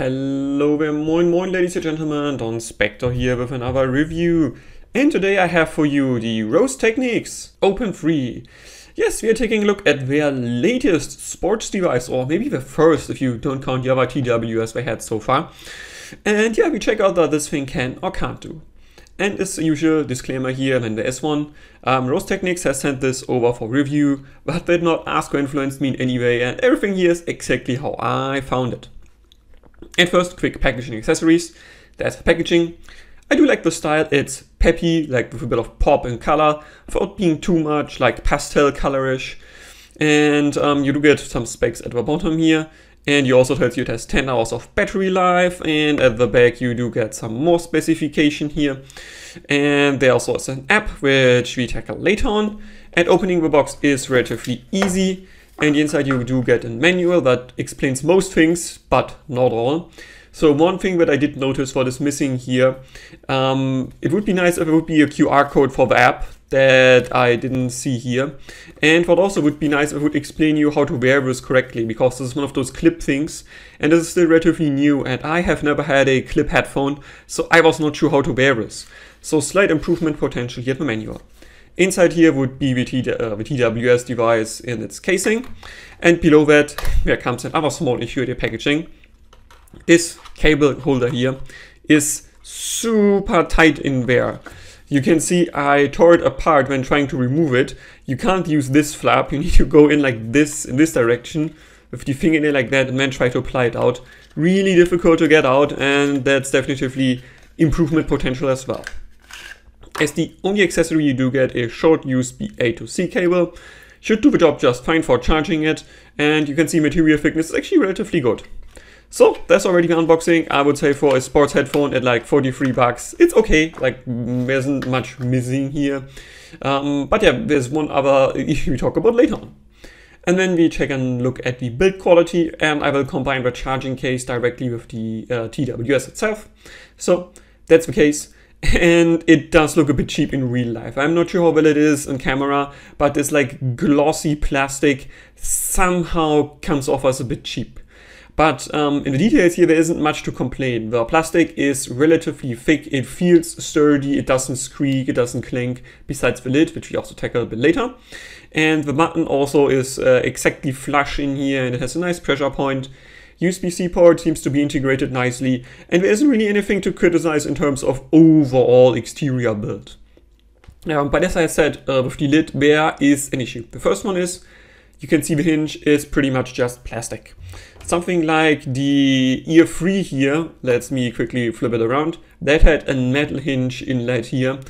Hello there, moin moin ladies and gentlemen, Donspektor here with another review. And today I have for you the Roseselsa OpenFree. Yes, we are taking a look at their latest sports device, or maybe the first if you don't count the other TWS they had so far. And yeah, we check out what this thing can or can't do. And as usual, disclaimer here, when there is one, Roseselsa has sent this over for review, but did not ask or influence me in any way, and everything here is exactly how I found it. And first, quick packaging accessories. There's the packaging. I do like the style. It's peppy, like with a bit of pop and color, without being too much like pastel colorish. And you do get some specs at the bottom here. And you also tells you it has 10 hours of battery life. And at the back you do get some more specification here. And there also is an app which we tackle later on. And opening the box is relatively easy. And inside you do get a manual that explains most things, but not all. So one thing that I did notice what is missing here, it would be nice if it would be a QR code for the app that I didn't see here. And what also would be nice if it would explain you how to wear this correctly, because this is one of those clip things, and this is still relatively new, and I have never had a clip headphone, so I was not sure how to wear this. So slight improvement potential here in the manual. Inside here would be the TWS device in its casing, and below that there comes another small issue with the packaging. This cable holder here is super tight in there. You can see I tore it apart when trying to remove it. You can't use this flap, you need to go in like this, in this direction, with the fingernail like that, and then try to apply it out. Really difficult to get out, and that's definitively improvement potential as well. As the only accessory you do get a short USB A to C cable. Should do the job just fine for charging it, and you can see material thickness is actually relatively good. So that's already the unboxing. I would say for a sports headphone at like 43 bucks, it's okay, like there isn't much missing here. But yeah, there's one other issue we talk about later on. And then we take a look at the build quality, and I will combine the charging case directly with the TWS itself. So that's the case. And it does look a bit cheap in real life. I'm not sure how well it is in camera, but this like glossy plastic somehow comes off as a bit cheap. But in the details here, there isn't much to complain. The plastic is relatively thick, it feels sturdy, it doesn't squeak, it doesn't clink, besides the lid, which we also tackle a bit later. And the button also is exactly flush in here, and it has a nice pressure point. USB-C port seems to be integrated nicely, and there isn't really anything to criticize in terms of overall exterior build. But as I said, with the lid, there is an issue. The first one is, you can see the hinge is pretty much just plastic. Something like the ear 3 here, let me quickly flip it around, that had a metal hinge inlet here.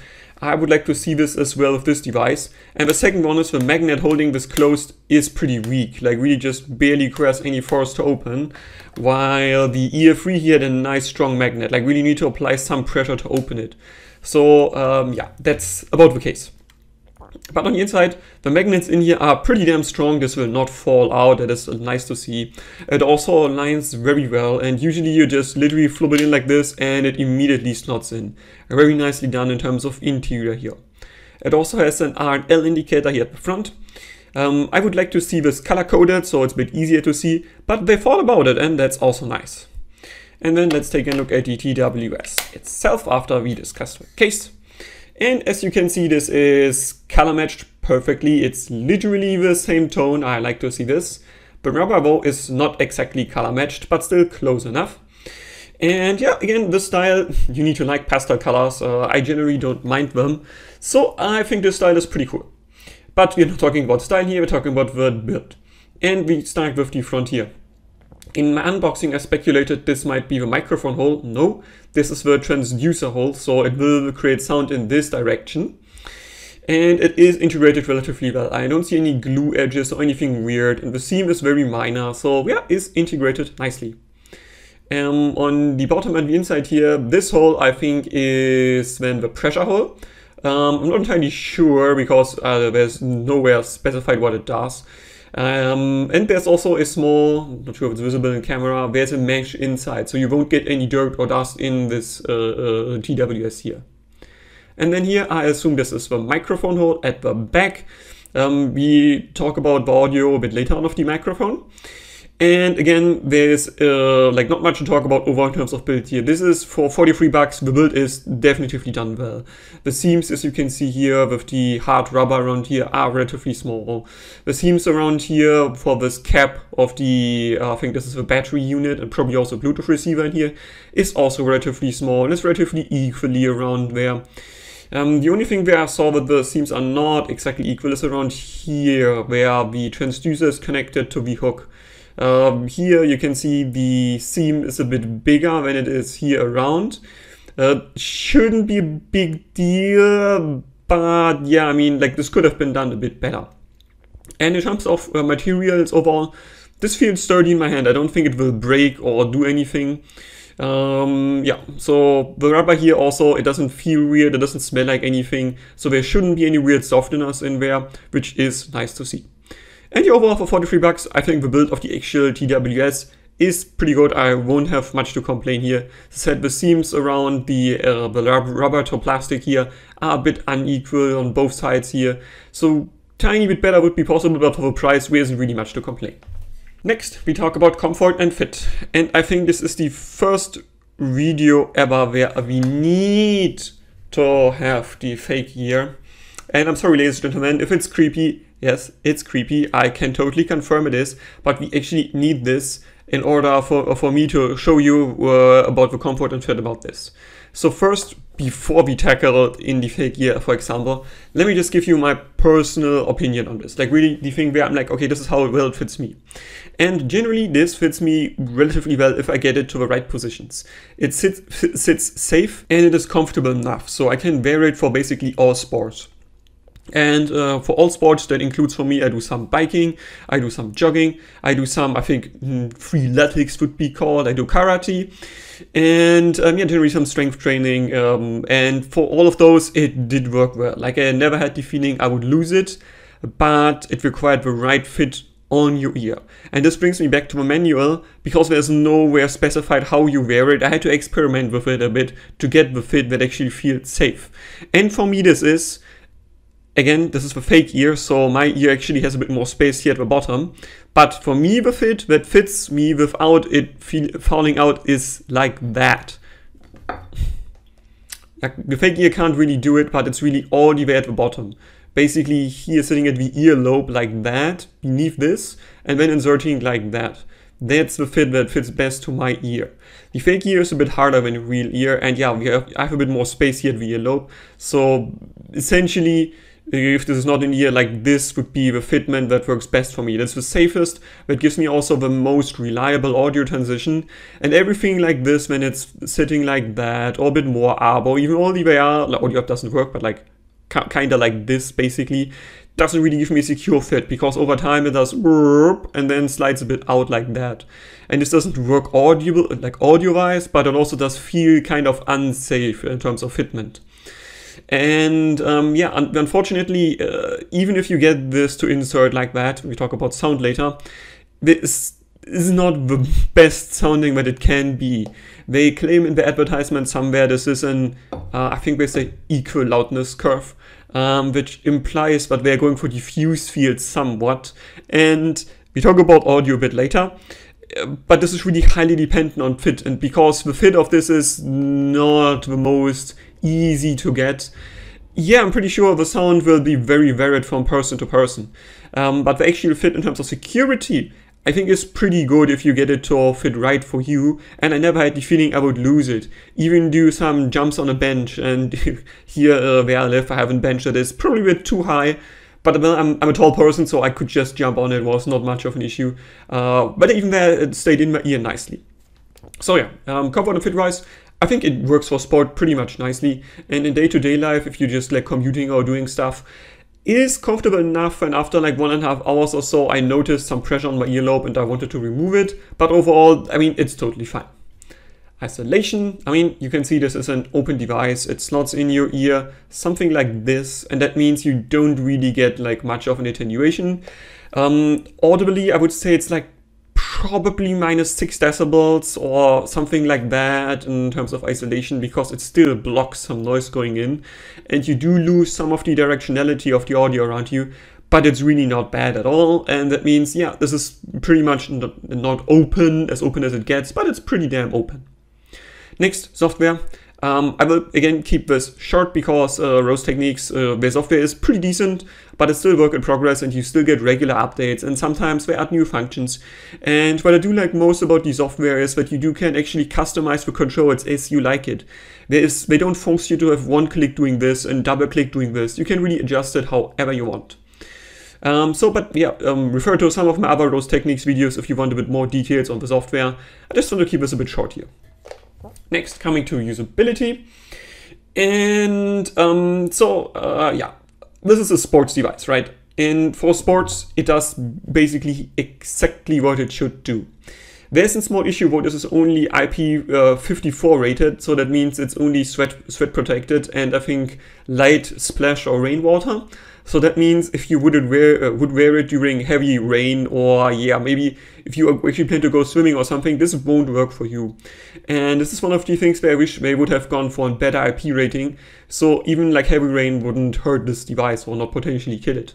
I would like to see this as well with this device. And the second one is the magnet holding this closed is pretty weak, like really just barely requires any force to open. While the ear 3 here had a nice strong magnet, like really need to apply some pressure to open it. So yeah, that's about the case. But on the inside, the magnets in here are pretty damn strong. This will not fall out. That is nice to see. It also aligns very well, and usually you just literally flip it in like this and it immediately slots in. Very nicely done in terms of interior here. It also has an R and L indicator here at the front. I would like to see this color coded so it's a bit easier to see, but they thought about it, and that's also nice. And then let's take a look at the TWS itself after we discussed the case. And as you can see, this is color matched perfectly. It's literally the same tone. I like to see this. The rubber though is not exactly color matched, but still close enough. And yeah, again, this style, you need to like pastel colors. I generally don't mind them. So I think this style is pretty cool. But we're not talking about style here, we're talking about the build. And we start with the front here. In my unboxing, I speculated this might be the microphone hole. No, this is the transducer hole, so it will create sound in this direction. And it is integrated relatively well. I don't see any glue edges or anything weird, and the seam is very minor, so yeah, it's integrated nicely. On the bottom and the inside here, this hole I think is then the pressure hole. I'm not entirely sure because there's nowhere specified what it does. And there's also a small, not sure if it's visible in camera, there's a mesh inside, so you won't get any dirt or dust in this TWS here. And then here I assume this is the microphone hole at the back. We talk about the audio a bit later on of the microphone. And again, there's like not much to talk about overall in terms of build here. This is for 43 bucks. The build is definitively done well. The seams, as you can see here with the hard rubber around here, are relatively small. The seams around here for this cap of the, I think this is the battery unit and probably also Bluetooth receiver in here, is also relatively small and it's relatively equally around there. The only thing where I saw that the seams are not exactly equal is around here, where the transducer is connected to the hook. Here you can see the seam is a bit bigger than it is here around. Shouldn't be a big deal, but yeah, I mean, like this could have been done a bit better. And in terms of materials overall, this feels sturdy in my hand. I don't think it will break or do anything. Yeah, so the rubber here also, it doesn't feel weird, it doesn't smell like anything, so there shouldn't be any weird softeners in there, which is nice to see. And the overall for 43 bucks, I think the build of the actual TWS is pretty good. I won't have much to complain here. As I said, the seams around the rubber to plastic here are a bit unequal on both sides here, so tiny bit better would be possible, but for the price there isn't really much to complain. Next, we talk about comfort and fit. And I think this is the first video ever where we need to have the fake ear. And I'm sorry, ladies and gentlemen, if it's creepy, yes, it's creepy. I can totally confirm it is, but we actually need this in order for me to show you about the comfort and fit about this. So first, before we tackle in the fake ear, for example, let me just give you my personal opinion on this. Like really the thing where I'm like, okay, this is how well it fits me. And generally this fits me relatively well if I get it to the right positions. It sits safe and it is comfortable enough, so I can wear it for basically all sports. And for all sports, that includes for me, I do some biking, I do some jogging, I do some, I think, freeletics would be called, I do karate, and yeah, generally some strength training, and for all of those, it did work well. Like I never had the feeling I would lose it, but it required the right fit on your ear. And this brings me back to the manual, because there's nowhere specified how you wear it. I had to experiment with it a bit to get the fit that actually feels safe. And for me, this is, again, this is the fake ear, so my ear actually has a bit more space here at the bottom. But for me, the fit that fits me without it falling out is like that. Like, the fake ear can't really do it, but it's really all the way at the bottom. Basically, here sitting at the earlobe like that, beneath this, and then inserting like that. That's the fit that fits best to my ear. The fake ear is a bit harder than a real ear, and yeah, I have a bit more space here at the earlobe. So essentially, if this is not an ear, like this would be the fitment that works best for me. That's the safest, that gives me also the most reliable audio transition. And everything like this, when it's sitting like that, or a bit more up, or even all the way out, like audio up doesn't work, but like kind of like this basically, doesn't really give me a secure fit, because over time it does and then slides a bit out like that. And this doesn't work audio-wise, but it also does feel kind of unsafe in terms of fitment. And yeah, unfortunately, even if you get this to insert like that, we talk about sound later, this is not the best sounding that it can be. They claim in the advertisement somewhere this is an, I think they say equal loudness curve, which implies that they're going for diffuse fields somewhat. And we talk about audio a bit later. But this is really highly dependent on fit, and because the fit of this is not the most easy to get, yeah, I'm pretty sure the sound will be very varied from person to person. But the actual fit in terms of security, I think is pretty good if you get it to fit right for you, and I never had the feeling I would lose it. Even do some jumps on a bench, and here where I live I have a bench that is probably a bit too high, but I'm a tall person, so I could just jump on it. It was not much of an issue. But even there, it stayed in my ear nicely. So yeah, comfort and fit-wise, I think it works for sport pretty much nicely. And in day-to-day life, if you just like commuting or doing stuff, it is comfortable enough. And after like 1.5 hours or so, I noticed some pressure on my earlobe and I wanted to remove it. But overall, I mean, it's totally fine. Isolation, I mean, you can see this is an open device. It slots in your ear, something like this, and that means you don't really get like much of an attenuation. Audibly, I would say it's like probably -6 decibels or something like that in terms of isolation, because it still blocks some noise going in, and you do lose some of the directionality of the audio around you. but it's really not bad at all. And that means, yeah, this is pretty much not open as it gets, but it's pretty damn open. Next, software. I will again keep this short because Rose Techniques, their software is pretty decent, but it's still work in progress and you still get regular updates and sometimes they add new functions. And what I do like most about the software is that you can actually customize the controls as you like it. They don't force you to have one click doing this and double click doing this. You can really adjust it however you want. Refer to some of my other Rose Techniques videos if you want a bit more details on the software. I just want to keep this a bit short here. Next, coming to usability. And this is a sports device, right? And for sports, it does basically exactly what it should do. There's a small issue where this is only IP54 rated, so that means it's only sweat protected and I think light splash or rainwater. So that means if you would wear it during heavy rain, or maybe if you actually plan to go swimming or something, this won't work for you. And this is one of the things where I wish they would have gone for a better IP rating, so even like heavy rain wouldn't hurt this device or not potentially kill it.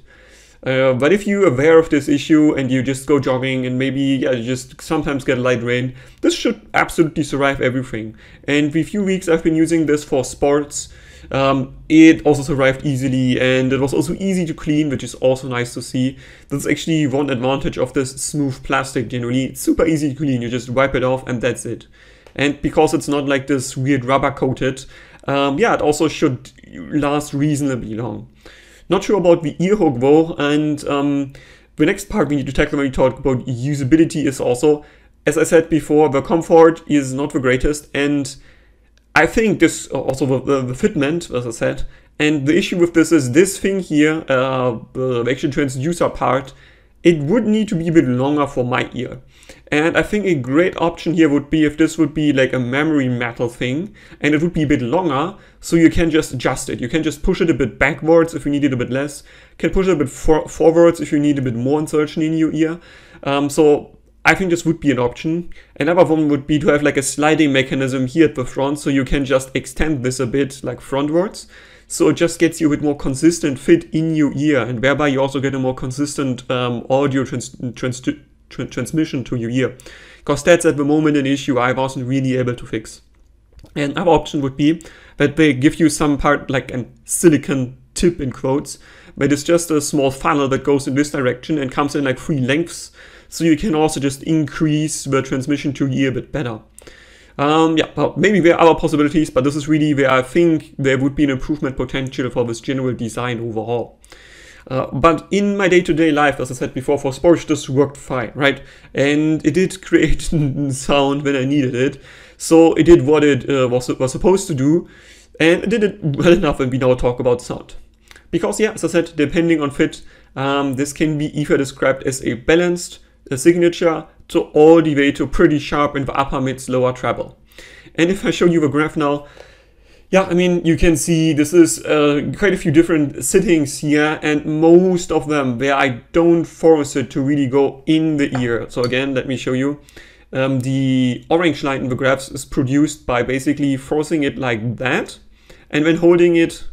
But if you're aware of this issue and you just go jogging and maybe you just sometimes get light rain, this should absolutely survive everything. And the few weeks I've been using this for sports, it also survived easily and it was also easy to clean, which is also nice to see. That's actually one advantage of this smooth plastic generally. It's super easy to clean, you just wipe it off and that's it. And because it's not like this weird rubber coated, it also should last reasonably long. Not sure about the ear hook though, and the next part we need to tackle when we talk about usability is also, as I said before, the comfort is not the greatest, and I think this also the fitment, as I said, and the issue with this is this thing here, the actual transducer part, it would need to be a bit longer for my ear. And I think a great option here would be if this would be like a memory metal thing and it would be a bit longer, so you can just adjust it. You can just push it a bit backwards if you need it a bit less, can push it a bit forwards if you need a bit more insertion in your ear. So I think this would be an option. Another one would be to have like a sliding mechanism here at the front, so you can just extend this a bit like frontwards. So it just gets you a bit more consistent fit in your ear, and thereby you also get a more consistent audio transmission to your ear. Because that's at the moment an issue I wasn't really able to fix. And another option would be that they give you some part like a silicon tip in quotes, but it's just a small funnel that goes in this direction and comes in like 3 lengths. So you can also just increase the transmission to your ear a bit better. Well, maybe there are other possibilities, but this is really where I think there would be an improvement potential for this general design overall. But in my day-to-day life, as I said before, for sports, this worked fine, right? And it did create sound when I needed it. So it did what it was supposed to do, and it did it well enough when we now talk about sound. Because, yeah, as I said, depending on fit, this can be either described as a balanced signature to all the way to pretty sharp in the upper, mids, lower treble. And if I show you the graph now, yeah, I mean, you can see this is quite a few different settings here, and most of them where I don't force it to really go in the ear. So again, let me show you. The orange line in the graphs is produced by basically forcing it like that, and then holding it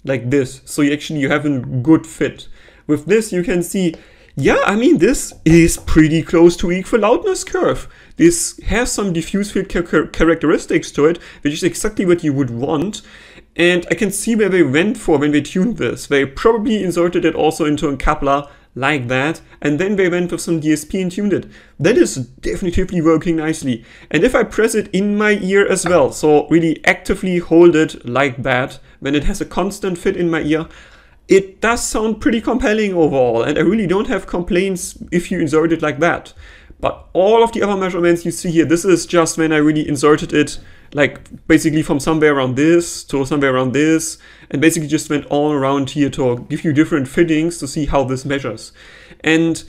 like this. So you have a good fit. With this, you can see, yeah, I mean, this is pretty close to equal loudness curve. This has some diffuse field characteristics to it, which is exactly what you would want. And I can see where they went for when they tuned this. They probably inserted it also into a coupler like that, and then they went with some DSP and tuned it. That is definitively working nicely. And if I press it in my ear as well, so really actively hold it like that, when it has a constant fit in my ear, it does sound pretty compelling overall, and I really don't have complaints if you insert it like that. But all of the other measurements you see here, this is just when I really inserted it, like basically from somewhere around this to somewhere around this, and basically just went all around here to give you different fittings to see how this measures. And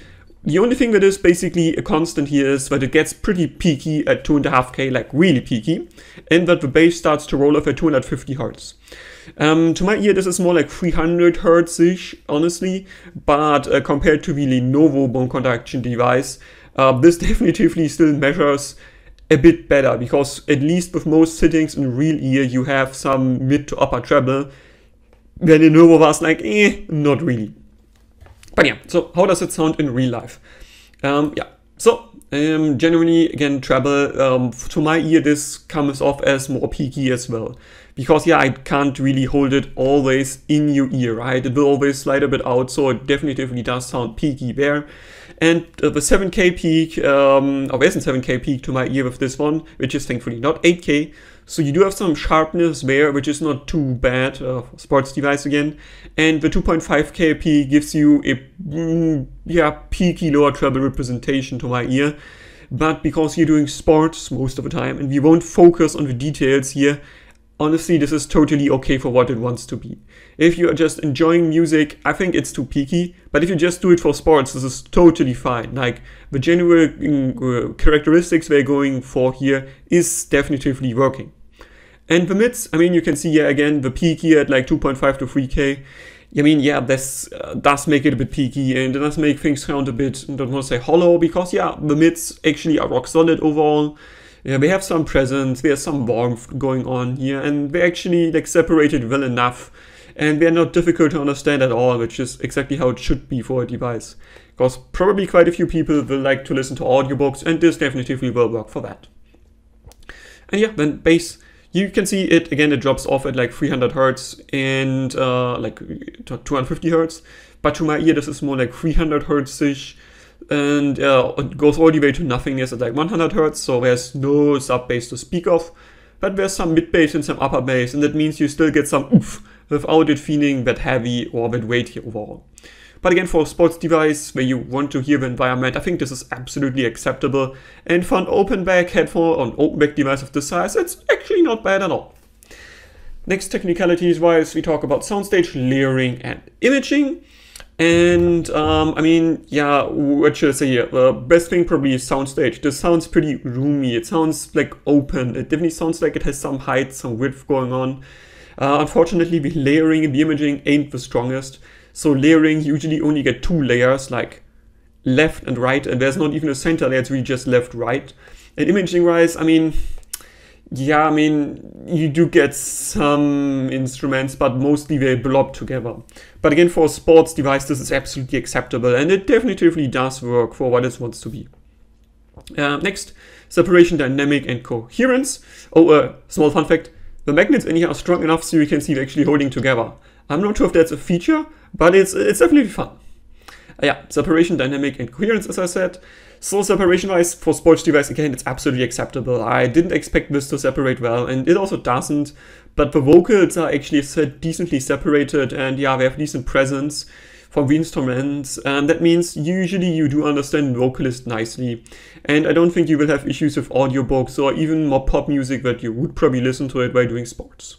the only thing that is basically a constant here is that it gets pretty peaky at 2.5K, like really peaky, and that the bass starts to roll off at 250 Hz. To my ear, this is more like 300 Hz-ish, honestly, but compared to the Lenovo bone conduction device, this definitively still measures a bit better, because at least with most settings in real ear, you have some mid to upper treble, where Lenovo was like, not really. But yeah, so how does it sound in real life? Generally, again, treble, to my ear, this comes off as more peaky as well. Because, yeah, I can't really hold it always in your ear, right? It will always slide a bit out, so it definitely does sound peaky there. And the 7K peak, there's a 7K peak to my ear with this one, which is thankfully not 8K. So you do have some sharpness there, which is not too bad for sports device again. And the 2.5K peak gives you a peaky lower treble representation to my ear. But because you're doing sports most of the time, and we won't focus on the details here, honestly, this is totally okay for what it wants to be. If you are just enjoying music, I think it's too peaky. But if you just do it for sports, this is totally fine. Like, the general characteristics we're going for here is definitively working. And the mids, I mean, you can see here again, the peak here at like 2.5 to 3K. I mean, yeah, this does make it a bit peaky, and it does make things sound a bit, I don't want to say hollow, because yeah, the mids actually are rock solid overall. Yeah, they have some presence, there's some warmth going on here, and they're actually like separated well enough, and they're not difficult to understand at all, which is exactly how it should be for a device. Because probably quite a few people will like to listen to audiobooks, and this definitely will work for that. And yeah, then bass. You can see it, again, it drops off at like 300 Hertz and like 250 Hertz. But to my ear, this is more like 300 Hertz-ish. And it goes all the way to nothingness at like 100 Hertz. So there's no sub-bass to speak of. But there's some mid-bass and some upper bass. And that means you still get some oomph without it feeling that heavy or that weighty overall. But again, for a sports device where you want to hear the environment, I think this is absolutely acceptable. And for an open back headphone or an open back device of this size, it's actually not bad at all. Next, technicalities wise, we talk about Soundstage, layering, and imaging. And I mean, yeah, what should I say here? The best thing probably is Soundstage. This sounds pretty roomy. It sounds like open. It definitely sounds like it has some height, some width going on. Unfortunately, the layering and the imaging ain't the strongest. So layering, you usually only get two layers, like left and right, and there's not even a center layer, it's really just left, right. And imaging wise, I mean, yeah, I mean, you do get some instruments, but mostly they blob together. But again, for a sports device, this is absolutely acceptable, and it definitely does work for what it wants to be. Next, separation, dynamic, and coherence. Oh, small fun fact, the magnets in here are strong enough so you can see they're actually holding together. I'm not sure if that's a feature, but it's definitely fun. Yeah, separation, dynamic, and coherence, as I said. So separation-wise, for sports device, again, it's absolutely acceptable. I didn't expect this to separate well, and it also doesn't. But the vocals are actually decently separated, and yeah, they have decent presence from the instruments. And that means usually you do understand the vocalist nicely. And I don't think you will have issues with audiobooks or even more pop music that you would probably listen to it while doing sports.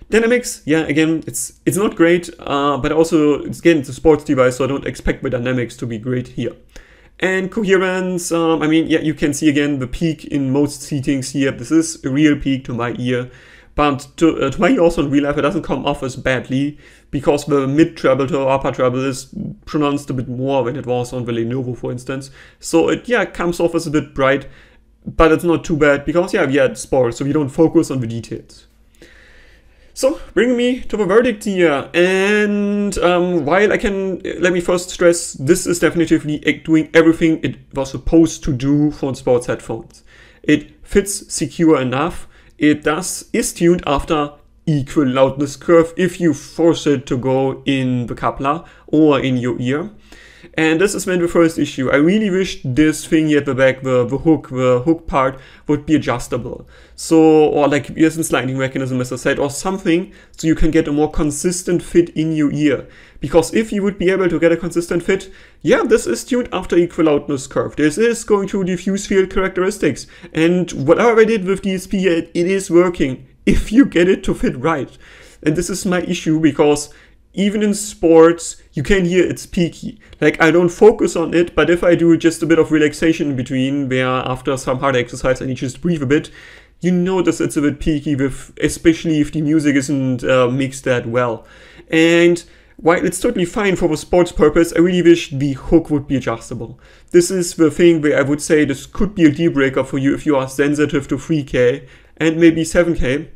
Dynamics, yeah, again, it's not great, but also, again, it's a sports device, so I don't expect the dynamics to be great here. And coherence, I mean, yeah, you can see again the peak in most settings here. This is a real peak to my ear, but to my ear also in real life, it doesn't come off as badly, because the mid-treble to upper treble is pronounced a bit more than it was on the Lenovo, for instance. So it, yeah, comes off as a bit bright, but it's not too bad, because, yeah, we had sports, so we don't focus on the details. So, bringing me to the verdict here, and while let me first stress, this is definitely doing everything it was supposed to do for sports headphones. It fits secure enough, it is tuned after equal loudness curve if you force it to go in the coupler or in your ear. And this is when the first issue. I really wish this thing here at the back, the hook part, would be adjustable. So, or like there's a sliding mechanism, as I said, or something, so you can get a more consistent fit in your ear. Because if you would be able to get a consistent fit, yeah, this is tuned after equal loudness curve. This is going to diffuse field characteristics. And whatever I did with DSP, it is working, if you get it to fit right. And this is my issue, because even in sports, you can hear it's peaky. Like, I don't focus on it, but if I do just a bit of relaxation in between, where after some hard exercise I need to just breathe a bit, you notice it's a bit peaky, especially if the music isn't mixed that well. And while it's totally fine for the sports purpose, I really wish the hook would be adjustable. This is the thing where I would say this could be a deal breaker for you if you are sensitive to 3K and maybe 7K.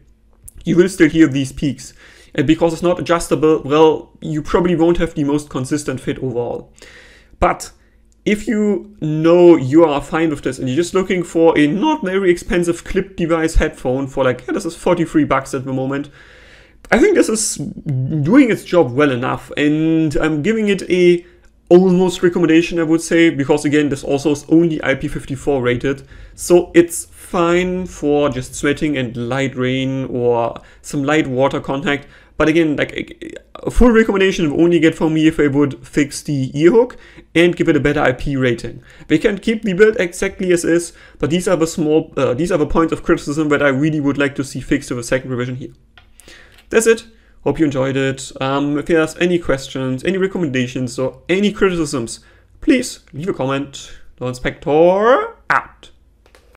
You will still hear these peaks. And because it's not adjustable, well, you probably won't have the most consistent fit overall. But if you know you are fine with this and you're just looking for a not very expensive clip device headphone for like, yeah, this is 43 bucks at the moment, I think this is doing its job well enough, and I'm giving it a almost recommendation, I would say, because again, this also is only IP54 rated, so it's fine for just sweating and light rain or some light water contact. But again, like a full recommendation would only get from me if I would fix the ear hook and give it a better IP rating. We can keep the build exactly as is, but these are the points of criticism that I really would like to see fixed with a second revision here. That's it. Hope you enjoyed it. If there's any questions, any recommendations, or any criticisms, please leave a comment. Donspektor out.